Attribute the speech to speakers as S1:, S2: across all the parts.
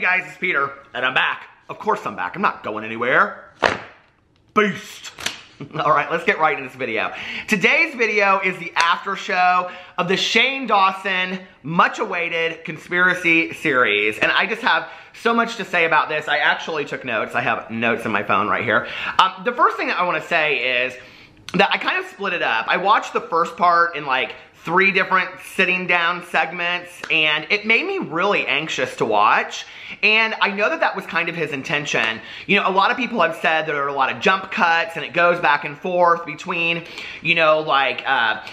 S1: guys, it's Peter, and I'm back. Of course I'm back. I'm not going anywhere. Beast. All right, let's get right into this video. Today's video is the after show of the Shane Dawson much-awaited conspiracy series. And I just have so much to say about this. I actually took notes. I have notes in my phone right here. The first thing that I want to say is that I kind of split it up. I watched the first part in like 3 different sitting down segments, and it made me really anxious to watch. And I know that that was kind of his intention. You know, a lot of people have said there are a lot of jump cuts and it goes back and forth between, you know, like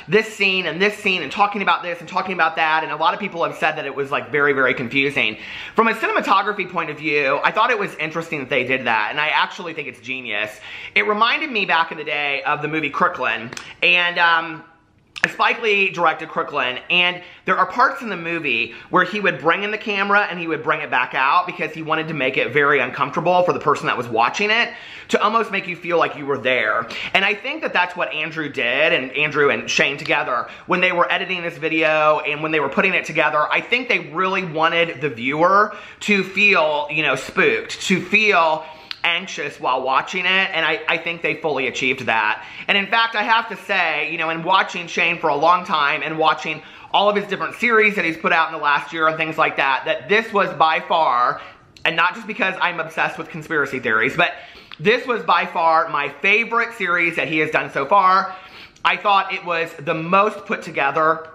S1: this scene and talking about this and talking about that. And a lot of people have said that it was like very, very confusing. From a cinematography point of view, I thought it was interesting that they did that. And I actually think it's genius. It reminded me back in the day of the movie Crooklyn. And, Spike Lee directed Crooklyn, and there are parts in the movie where he would bring in the camera and he would bring it back out because he wanted to make it very uncomfortable for the person that was watching it, to almost make you feel like you were there. And I think that that's what Andrew did, and Andrew and Shane together, when they were editing this video and when they were putting it together. I think they really wanted the viewer to feel, you know, spooked, to feel anxious while watching it, and I think they fully achieved that. And in fact, I have to say, you know, in watching Shane for a long time and watching all of his different series that he's put out in the last year and things like that, that this was by far, and not just because I'm obsessed with conspiracy theories, but this was by far my favorite series that he has done so far. I thought it was the most put together,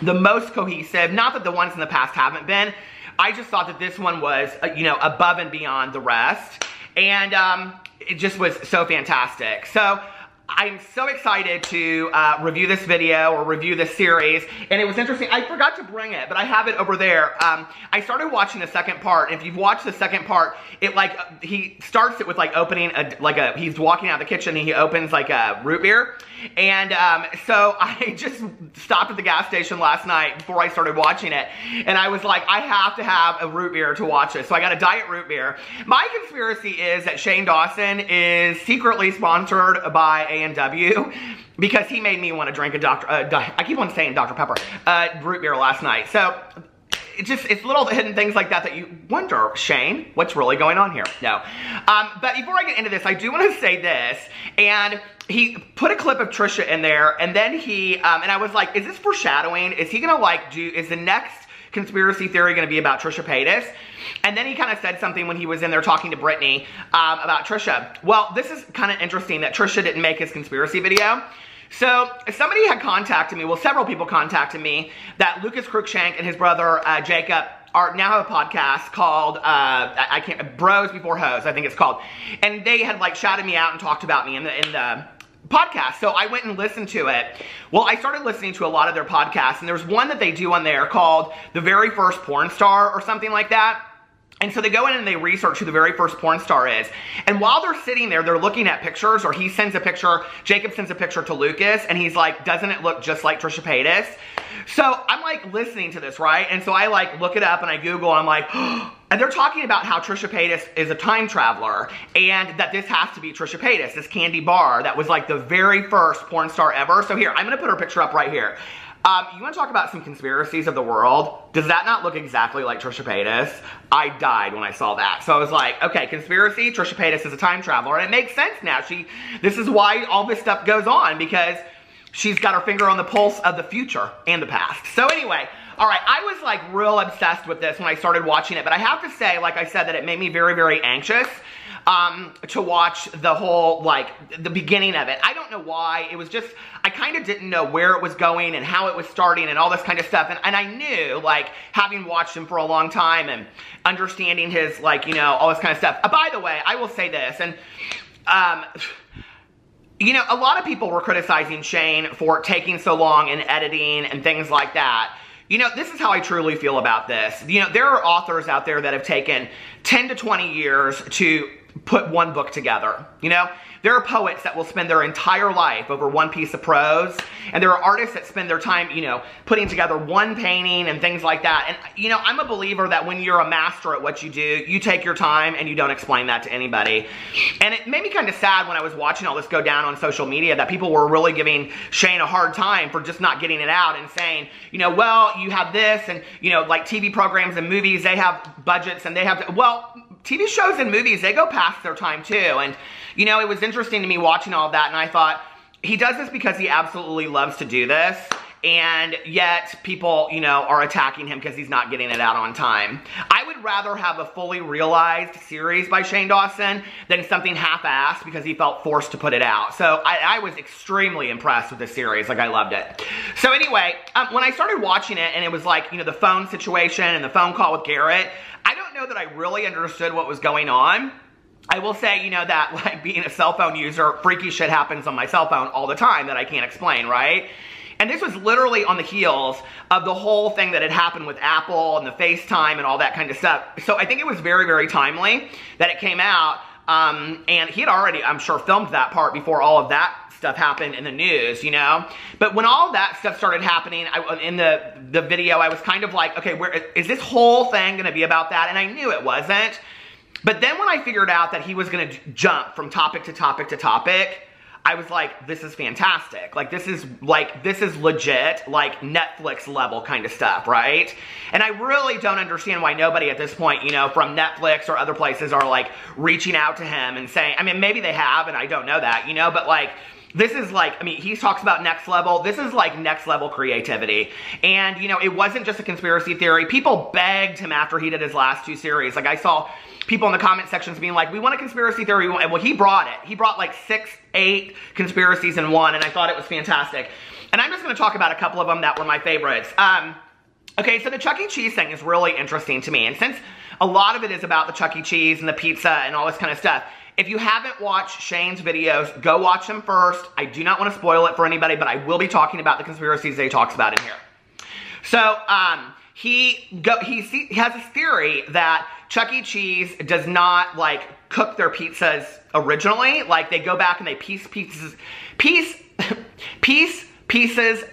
S1: the most cohesive. Not that the ones in the past haven't been. I just thought that this one was, you know, above and beyond the rest. And it just was so fantastic. So I'm so excited to review this video or review this series. And it was interesting. I forgot to bring it, but I have it over there. I started watching the second part. And if you've watched the second part, it like he starts it with like opening he's walking out of the kitchen and he opens like a root beer. And so I just stopped at the gas station last night before I started watching it. And I was like, I have to have a root beer to watch this. So I got a diet root beer. My conspiracy is that Shane Dawson is secretly sponsored by A&W because he made me want to drink a I keep on saying Dr. Pepper, root beer last night. So it's little hidden things like that that you wonder, Shane, what's really going on here? No. But before I get into this, I do want to say this. And he put a clip of Trisha in there, and then he, and I was like, is this foreshadowing? Is he gonna like is the next conspiracy theory gonna be about Trisha Paytas? And then he kind of said something when he was in there talking to Brittany about Trisha. Well, this is kind of interesting that Trisha didn't make his conspiracy video. So somebody had contacted me, well, several people contacted me, that Lucas Cruikshank and his brother Jacob now have a podcast called Bros Before Hoes, I think it's called. And they had like shouted me out and talked about me in the podcast. So I went and listened to it. Well, I started listening to a lot of their podcasts, and there's one that they do on there called The Very First Porn Star or something like that. And so they go in and they research who the very first porn star is. And while they're sitting there, they're looking at pictures, or he sends a picture, Jacob sends a picture to Lucas, and he's like, doesn't it look just like Trisha Paytas? So I'm like listening to this, right? And so I like look it up and I Google, and I'm like, and they're talking about how Trisha Paytas is a time traveler, and that this has to be Trisha Paytas, this Candy Bar that was like the very first porn star ever. So here, I'm gonna put her picture up right here. You want to talk about some conspiracies of the world? Does that not look exactly like Trisha Paytas? I died when I saw that. So I was like, okay, conspiracy, Trisha Paytas is a time traveler. And it makes sense now. This is why all this stuff goes on, because she's got her finger on the pulse of the future and the past. So anyway, all right, I was like real obsessed with this when I started watching it. But I have to say, like I said, that it made me very, very anxious to watch the whole, like, the beginning of it. I don't know why. It was just, I kind of didn't know where it was going and how it was starting and all this kind of stuff. And I knew, like, having watched him for a long time and understanding his, like, you know, all this kind of stuff. By the way, I will say this, and, you know, a lot of people were criticizing Shane for taking so long in editing and things like that. You know, this is how I truly feel about this. You know, there are authors out there that have taken 10 to 20 years to put one book together, you know? There are poets that will spend their entire life over one piece of prose, and there are artists that spend their time, you know, putting together one painting and things like that. And, you know, I'm a believer that when you're a master at what you do, you take your time and you don't explain that to anybody. And it made me kind of sad when I was watching all this go down on social media that people were really giving Shane a hard time for just not getting it out and saying, you know, well, you have this, and, you know, like TV programs and movies, they have budgets and they have, well, TV shows and movies, they go past their time too. And, you know, it was interesting to me watching all of that, and I thought, he does this because he absolutely loves to do this, and yet people, you know, are attacking him because he's not getting it out on time. I would rather have a fully realized series by Shane Dawson than something half-assed because he felt forced to put it out. So I was extremely impressed with this series. Like, I loved it. So anyway, when I started watching it, and it was like, you know, the phone situation and the phone call with Garrett, I don't know that I really understood what was going on. I will say, you know, that, like, being a cell phone user, freaky shit happens on my cell phone all the time that I can't explain, right? And this was literally on the heels of the whole thing that had happened with Apple and the FaceTime and all that kind of stuff. So I think it was very, very timely that it came out. And he had already, I'm sure, filmed that part before all of that stuff happened in the news, you know? But when all that stuff started happening, in the video, I was kind of like, okay, where is this whole thing going to be about that? And I knew it wasn't. But then when I figured out that he was going to jump from topic to topic to topic, I was like, this is fantastic. Like, this is legit, like, Netflix level kind of stuff, right? And I really don't understand why nobody at this point, you know, from Netflix or other places are, like, reaching out to him and saying, I mean, maybe they have, and I don't know that, you know, but, like, this is like, I mean, he talks about next level. This is like next level creativity. And, you know, it wasn't just a conspiracy theory. People begged him after he did his last two series. Like, I saw people in the comment sections being like, we want a conspiracy theory. Well, he brought it. He brought like 6, 8 conspiracies in one, and I thought it was fantastic. And I'm just going to talk about a couple of them that were my favorites. Okay, so the Chuck E. Cheese thing is really interesting to me. And since a lot of it is about the Chuck E. Cheese and the pizza and all this kind of stuff, if you haven't watched Shane's videos, go watch them first. I do not want to spoil it for anybody, but I will be talking about the conspiracies that he talks about in here. So, he has this theory that Chuck E. Cheese does not, like, cook their pizzas originally. Like, they go back and they piece pieces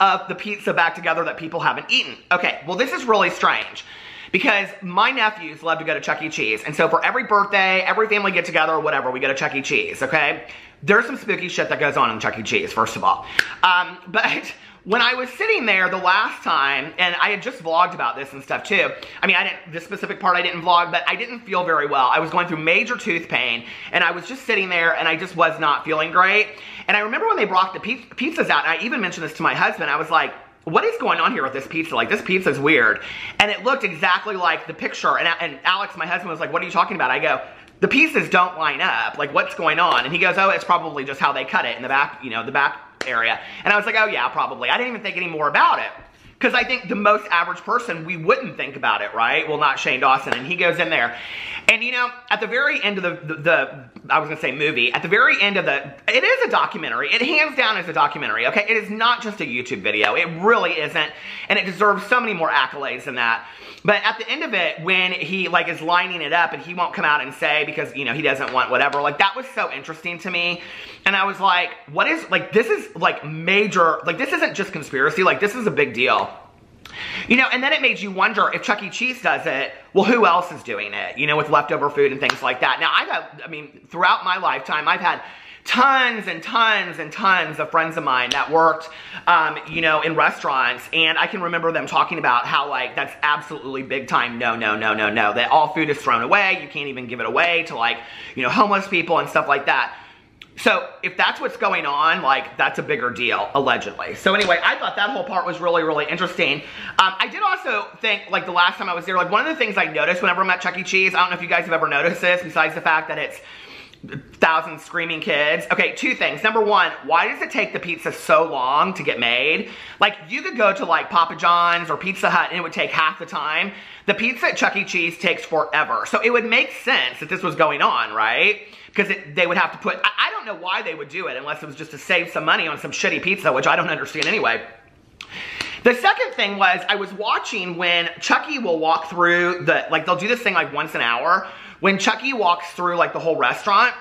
S1: of the pizza back together that people haven't eaten. Okay, well, this is really strange, because my nephews love to go to Chuck E. Cheese. And so for every birthday, every family get together or whatever, we go to Chuck E. Cheese, okay? There's some spooky shit that goes on in Chuck E. Cheese, first of all. But when I was sitting there the last time, and I had just vlogged about this and stuff too. I mean, this specific part I didn't vlog, but I didn't feel very well. I was going through major tooth pain, and I was just sitting there, and I just was not feeling great. And I remember when they brought the pizzas out, and I even mentioned this to my husband, I was like, what is going on here with this pizza? Like, this pizza's weird. And it looked exactly like the picture. And Alex, my husband, was like, what are you talking about? I go, the pieces don't line up. Like, what's going on? And he goes, oh, it's probably just how they cut it in the back, you know, the back area. And I was like, oh yeah, probably. I didn't even think any more about it. Because I think the most average person, we wouldn't think about it, right? Well, not Shane Dawson. And he goes in there. And, you know, at the very end of I was going to say movie, at the very end of it is a documentary. It hands down is a documentary, okay? It is not just a YouTube video. It really isn't. And it deserves so many more accolades than that. But at the end of it, when he, like, is lining it up and he won't come out and say because, you know, he doesn't want whatever, like, that was so interesting to me. And I was like, what is, like, this is, like, major, like, this isn't just conspiracy, like, this is a big deal. You know, and then it made you wonder, if Chuck E. Cheese does it, well, who else is doing it, you know, with leftover food and things like that. Now, I mean, throughout my lifetime, I've had tons and tons and tons of friends of mine that worked, you know, in restaurants, and I can remember them talking about how, like, that's absolutely big time no, that all food is thrown away, you can't even give it away to, like, you know, homeless people and stuff like that. So, if that's what's going on, like, that's a bigger deal, allegedly. So anyway, I thought that whole part was really, really interesting. I did also think, like, the last time I was there, like, one of the things I noticed whenever I'm at Chuck E. Cheese, I don't know if you guys have ever noticed this, besides the fact that it's thousands screaming kids. Okay, 2 things. Number 1, why does it take the pizza so long to get made? Like, you could go to, like, Papa John's or Pizza Hut and it would take half the time. The pizza at Chuck E. Cheese takes forever. So it would make sense that this was going on, right? Because they would have to put, I don't know why they would do it unless it was just to save some money on some shitty pizza, which I don't understand anyway. The second thing was I was watching when Chucky will walk through the, like they'll do this thing like once an hour, when Chucky walks through like the whole restaurant.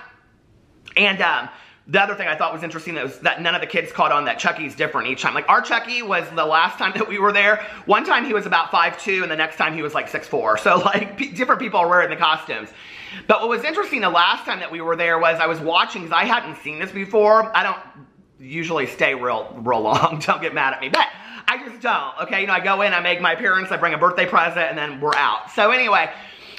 S1: And the other thing I thought was interesting was that none of the kids caught on that Chucky's different each time. Like our Chucky was the last time that we were there. One time he was about 5'2", and the next time he was like 6'4". So like different people are wearing the costumes. But what was interesting the last time that we were there was I was watching, because I hadn't seen this before. I don't usually stay real long. Don't get mad at me. But I just don't, okay? You know, I go in, I make my appearance, I bring a birthday present, and then we're out. So anyway,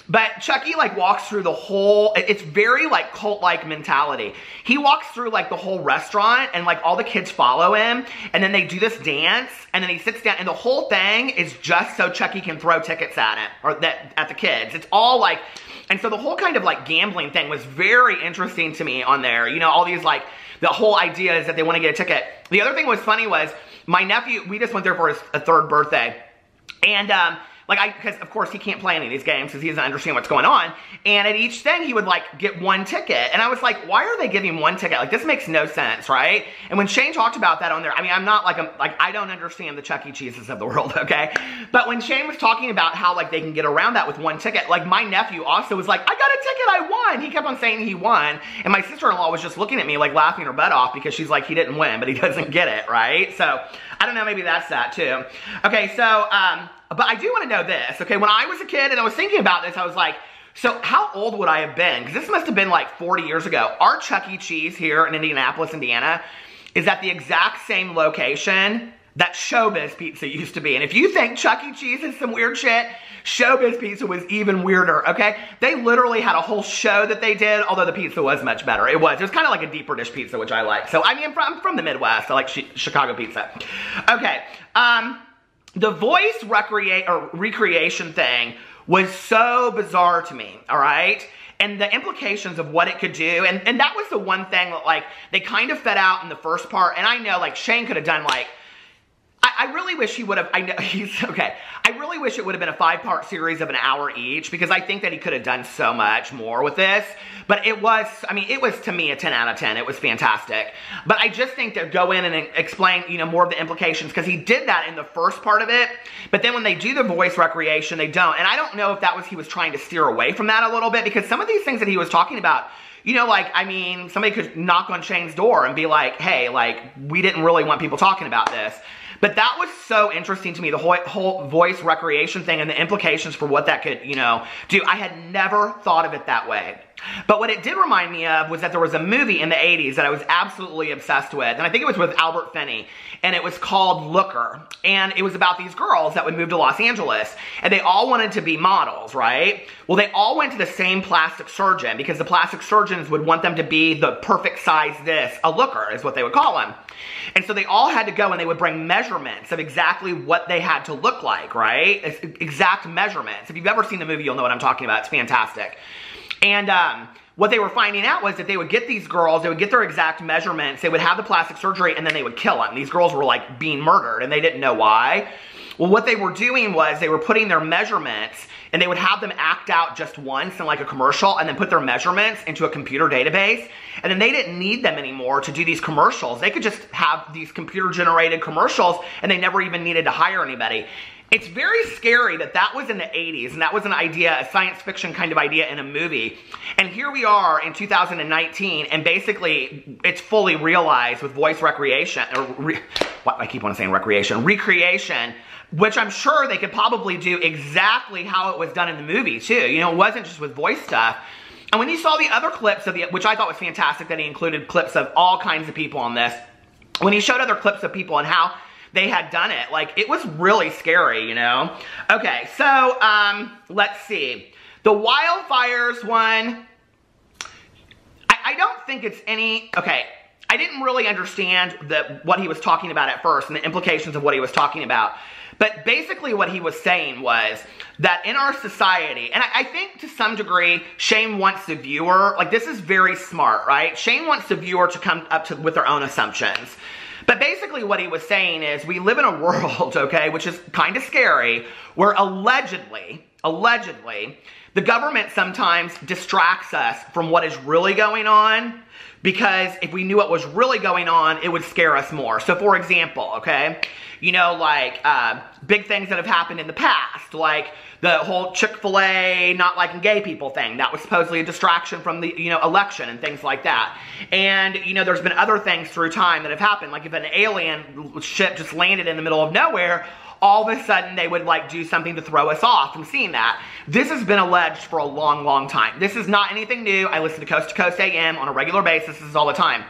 S1: but Chucky like walks through the whole, it's very like cult-like mentality. He walks through like the whole restaurant, and like all the kids follow him, and then they do this dance, and then he sits down, and the whole thing is just so Chucky can throw tickets at it, or at the kids. It's all like, and so the whole kind of like gambling thing was very interesting to me on there. You know, all these like, the whole idea is that they want to get a ticket. The other thing was funny was, my nephew, we just went there for his 3rd birthday. And, because of course he can't play any of these games because he doesn't understand what's going on. And at each thing he would like get one ticket. And I was like, why are they giving one ticket? Like this makes no sense, right? And when Shane talked about that on there, I mean, I'm not like, I don't understand the Chuck E. Cheeses of the world, okay? But when Shane was talking about how like they can get around that with one ticket, like my nephew also was like, I got a ticket, I won. He kept on saying he won. And my sister-in-law was just looking at me like laughing her butt off because she's like, he didn't win, but he doesn't get it, right? So I don't know, maybe that's that too. Okay, so, but I do want to know this, okay? When I was a kid and I was thinking about this, I was like, so how old would I have been? Because this must have been like 40 years ago. Our Chuck E. Cheese here in Indianapolis, Indiana, is at the exact same location that Showbiz Pizza used to be. And if you think Chuck E. Cheese is some weird shit, Showbiz Pizza was even weirder, okay? They literally had a whole show that they did, although the pizza was much better. It was kind of like a deeper dish pizza, which I like. So, I mean, I'm from the Midwest. I like Chicago pizza. Okay, the voice recreation thing was so bizarre to me, all right? And the implications of what it could do, and that was the one thing that, like, they kind of fed out in the first part, and I know, like, Shane could have done, like, I really wish he would have, I know, I really wish it would have been a 5-part series of an hour each, because I think that he could have done so much more with this. But it was, I mean, it was to me a 10 out of 10. It was fantastic. But I just think to go in and explain, you know, more of the implications, because he did that in the first part of it. But then when they do the voice recreation, they don't. And I don't know if that was, he was trying to steer away from that a little bit, because some of these things that he was talking about, you know, like, I mean, somebody could knock on Shane's door and be like, hey, like, we didn't really want people talking about this. But that was so interesting to me, the whole voice recreation thing and the implications for what that could, you know, do. I had never thought of it that way. But what it did remind me of was that there was a movie in the 80s that I was absolutely obsessed with. And I think it was with Albert Finney. And it was called Looker. And it was about these girls that would move to Los Angeles. And they all wanted to be models, right? Well, they all went to the same plastic surgeon, because the plastic surgeons would want them to be the perfect size this. A looker is what they would call them. And so they all had to go, and they would bring measurements of exactly what they had to look like, right? Exact measurements. If you've ever seen the movie, you'll know what I'm talking about. It's fantastic. And what they were finding out was that they would get these girls, they would get their exact measurements, they would have the plastic surgery, and then they would kill them. These girls were like being murdered, and they didn't know why. Well, what they were doing was they were putting their measurements, and they would have them act out just once in like a commercial, and then put their measurements into a computer database. And then they didn't need them anymore to do these commercials. They could just have these computer-generated commercials, and they never even needed to hire anybody. It's very scary that that was in the 80s, and that was an idea, a science fiction kind of idea in a movie. And here we are in 2019, and basically it's fully realized with voice recreation, I keep on saying recreation, recreation, which I'm sure they could probably do exactly how it was done in the movie too. You know, it wasn't just with voice stuff. And when you saw the other clips of which I thought was fantastic, that he included clips of all kinds of people on this, when he showed other clips of people and how they had done it, like, it was really scary, you know? Okay, so, let's see. The wildfires one, I don't think it's any, okay, I didn't really understand what he was talking about at first and the implications of what he was talking about. But basically what he was saying was that in our society, and I think to some degree, Shane wants the viewer, like, this is very smart, right? Shane wants the viewer to come up with their own assumptions. But basically what he was saying is we live in a world, okay, which is kind of scary, where allegedly, the government sometimes distracts us from what is really going on because if we knew what was really going on, it would scare us more. So for example, okay, you know, like big things that have happened in the past, like the whole Chick-fil-A not liking gay people thing. That was supposedly a distraction from the, you know, election and things like that. And, you know, there's been other things through time that have happened. Like if an alien ship just landed in the middle of nowhere, all of a sudden they would like do something to throw us off from seeing that. This has been alleged for a long, long time. This is not anything new. I listen to Coast AM on a regular basis. This is all the time.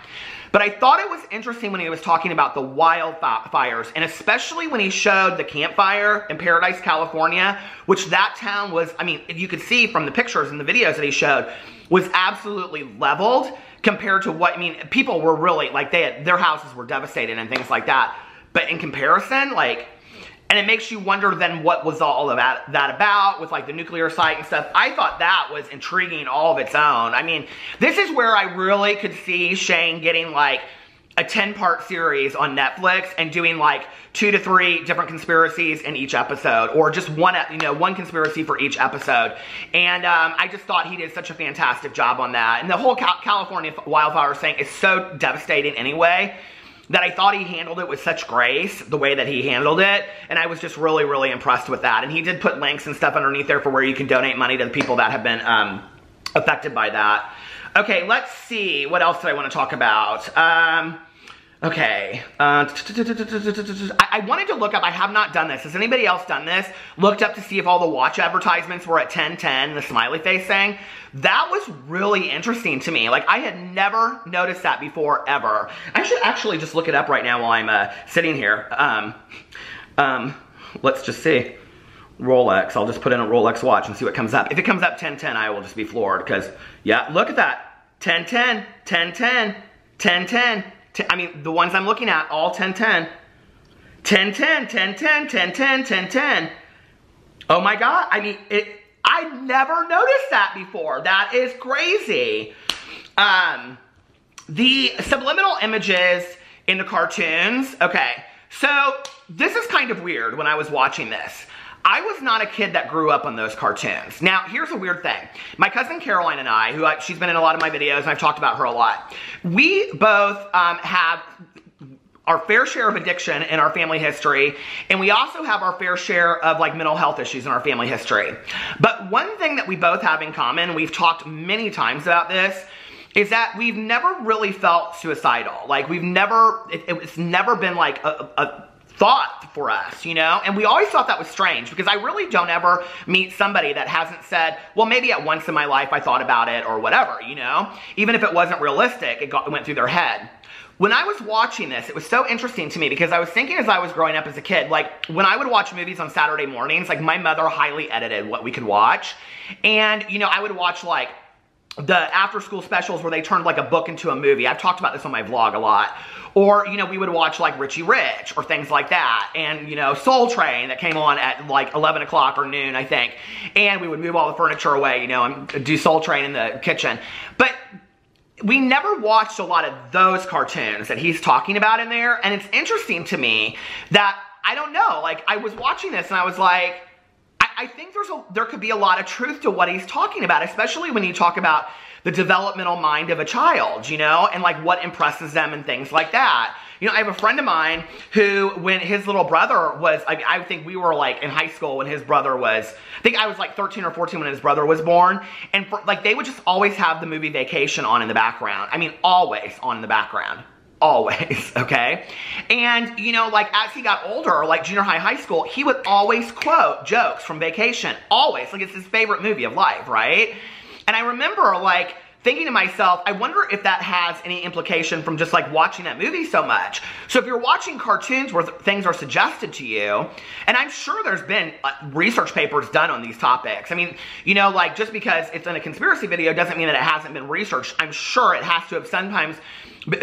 S1: But I thought it was interesting when he was talking about the wildfires, and especially when he showed the campfire in Paradise, California, which that town was, I mean, you could see from the pictures and the videos that he showed, was absolutely leveled compared to what, I mean, people were really, like, their houses were devastated and things like that. But in comparison, like, and it makes you wonder then what was all of that about with like the nuclear site and stuff. I thought that was intriguing all of its own. I mean, this is where I really could see Shane getting like a 10-part series on Netflix and doing like 2 to 3 different conspiracies in each episode, or just one, you know, one conspiracy for each episode. And I just thought he did such a fantastic job on that. And the whole California wildfire thing is so devastating anyway, that I thought he handled it with such grace, the way that he handled it, and I was just really, really impressed with that. And he did put links and stuff underneath there for where you can donate money to the people that have been affected by that. Okay, let's see, what else do I want to talk about? Okay, I wanted to look up, I have not done this, has anybody else done this? Looked up to see if all the watch advertisements were at 10:10, the smiley face thing. That was really interesting to me. Like, I had never noticed that before, ever. I should actually just look it up right now while I'm sitting here. Let's just see. Rolex, I'll just put in a Rolex watch and see what comes up. If it comes up 10:10, I will just be floored, because, yeah, look at that. 10:10, 10:10, 10:10. I mean, the ones I'm looking at, all 10:10. 10:10, 10:10, 10:10, 10:10. Oh my God, I mean, I never noticed that before. That is crazy. The subliminal images in the cartoons, okay, so this is kind of weird when I was watching this. I was not a kid that grew up on those cartoons. Now, here's a weird thing. My cousin Caroline and I, she's been in a lot of my videos, and I've talked about her a lot. We both have our fair share of addiction in our family history, and we also have our fair share of like mental health issues in our family history. But one thing that we both have in common, we've talked many times about this, is that we've never really felt suicidal. Like we've never, it's never been like a thought for us, you know? And we always thought that was strange, because I really don't ever meet somebody that hasn't said, well, maybe at once in my life I thought about it or whatever, you know? Even if it wasn't realistic, it went through their head. When I was watching this, it was so interesting to me, because I was thinking as I was growing up as a kid, like when I would watch movies on Saturday mornings, like my mother highly edited what we could watch. And, you know, I would watch like the after school specials where they turned like a book into a movie. I've talked about this on my vlog a lot. Or, you know, we would watch like Richie Rich or things like that. And, you know, Soul Train that came on at like 11 o'clock or noon, I think. And we would move all the furniture away, you know, and do Soul Train in the kitchen. But we never watched a lot of those cartoons that he's talking about in there. And it's interesting to me that, I don't know, like I was watching this and I was like, I think there could be a lot of truth to what he's talking about, especially when you talk about the developmental mind of a child, you know, and like what impresses them and things like that. You know, I have a friend of mine who, when his little brother was, I think we were like in high school when his brother was, I think I was like 13 or 14 when his brother was born. And like they would just always have the movie Vacation on in the background. I mean, always on in the background. Always, okay? And, you know, like, as he got older, like junior high, high school, he would always quote jokes from Vacation. Always. Like, it's his favorite movie of life, right? And I remember, like, thinking to myself, I wonder if that has any implication from just, like, watching that movie so much. So if you're watching cartoons where things are suggested to you, and I'm sure there's been research papers done on these topics. I mean, you know, like, just because it's in a conspiracy video doesn't mean that it hasn't been researched. I'm sure it has to have sometimes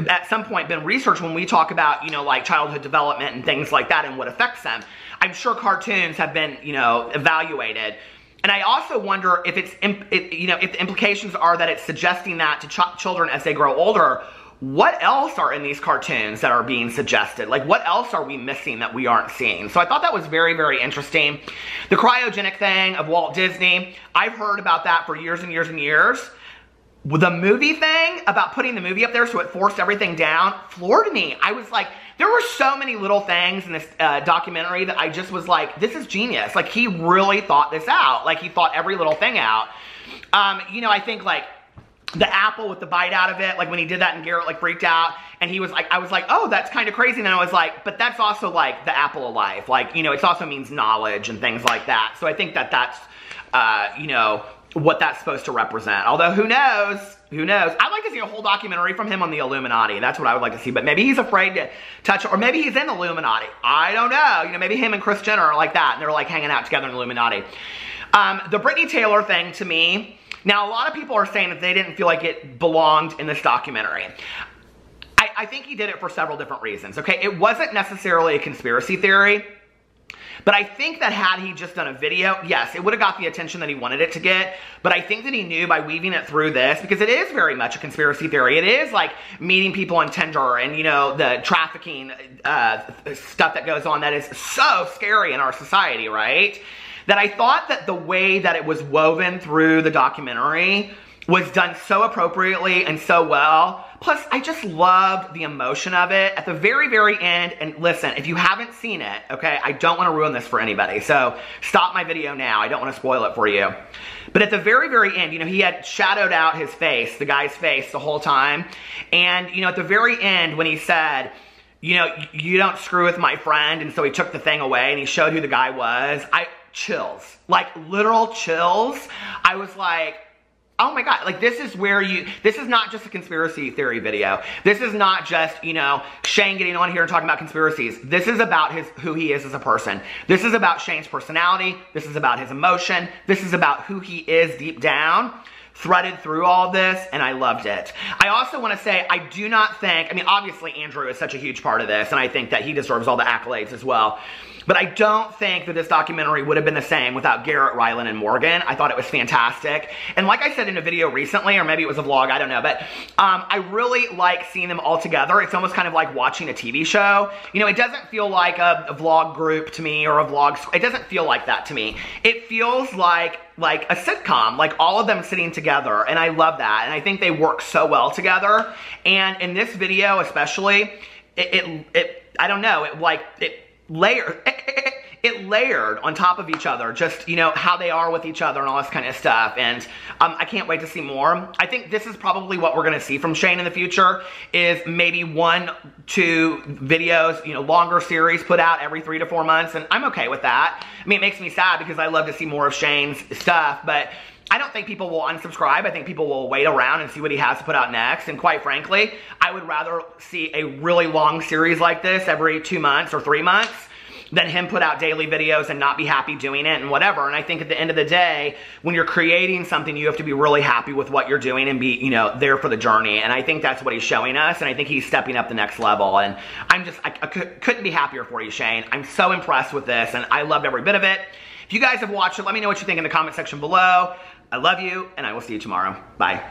S1: at some point been researched when we talk about, you know, like childhood development and things like that and what affects them. I'm sure cartoons have been, you know, evaluated. And I also wonder if you know, if the implications are that it's suggesting that to children as they grow older. What else are in these cartoons that are being suggested? Like, what else are we missing that we aren't seeing? So I thought that was very, very interesting. The cryogenic thing of Walt Disney, I've heard about that for years and years and years. the movie thing about putting the movie up there so it forced everything down floored me. I was like, there were so many little things in this documentary that I just was like, this is genius. Like, he really thought this out. Like, he thought every little thing out. You know, I think like the apple with the bite out of it, like when he did that and Garrett like freaked out and he was like, I was like, oh, that's kind of crazy. And then I was like, but that's also like the apple of life. Like, you know, it also means knowledge and things like that. So I think that that's, you know, what that's supposed to represent. Although who knows? Who knows? I'd like to see a whole documentary from him on the Illuminati. That's what I would like to see. But maybe he's afraid to touch it. Or maybe he's in the Illuminati. I don't know. You know, maybe him and Kris Jenner are like that. And they're like hanging out together in the Illuminati. The Brittany Taylor thing to me. Now, a lot of people are saying that they didn't feel like it belonged in this documentary. I think he did it for several different reasons. Okay, it wasn't necessarily a conspiracy theory. But I think that had he just done a video, yes, it would have got the attention that he wanted it to get. But I think that he knew by weaving it through this, because it is very much a conspiracy theory. It is like meeting people on Tinder and, you know, the trafficking stuff that goes on that is so scary in our society, right? That I thought that the way that it was woven through the documentary was done so appropriately and so well. Plus, I just loved the emotion of it. At the very, very end, and listen, if you haven't seen it, okay, I don't want to ruin this for anybody, so stop my video now. I don't want to spoil it for you. But at the very, very end, you know, he had shadowed out his face, the guy's face, the whole time. And, you know, at the very end, when he said, you know, you don't screw with my friend, and so he took the thing away and he showed who the guy was, chills. Like, literal chills. I was like, oh my God, like this is where this is not just a conspiracy theory video. This is not just, you know, Shane getting on here and talking about conspiracies. This is about who he is as a person. This is about Shane's personality. This is about his emotion. This is about who he is deep down, threaded through all this, and I loved it. I also want to say, I do not think, I mean, obviously Andrew is such a huge part of this, and I think that he deserves all the accolades as well. But I don't think that this documentary would have been the same without Garrett, Rylan, and Morgan. I thought it was fantastic. And like I said in a video recently, or maybe it was a vlog, I don't know, but I really like seeing them all together. It's almost kind of like watching a TV show. You know, it doesn't feel like a vlog group to me or a vlog. It doesn't feel like that to me. It feels like a sitcom, like all of them sitting together, and I love that. And I think they work so well together. And in this video especially, I don't know, it layered on top of each other, just, you know, how they are with each other and all this kind of stuff. And I can't wait to see more. I think this is probably what we're going to see from Shane in the future, is maybe 1, 2 videos, you know, longer series put out every 3 to 4 months. And I'm okay with that. I mean, it makes me sad because I love to see more of Shane's stuff, but I don't think people will unsubscribe. I think people will wait around and see what he has to put out next. And quite frankly, I would rather see a really long series like this every 2 months or 3 months than him put out daily videos and not be happy doing it and whatever. And I think at the end of the day, when you're creating something, you have to be really happy with what you're doing and be, you know, there for the journey. And I think that's what he's showing us. And I think he's stepping up the next level. And I'm just, I couldn't be happier for you, Shane. I'm so impressed with this and I loved every bit of it. If you guys have watched it, let me know what you think in the comment section below. I love you and I will see you tomorrow. Bye.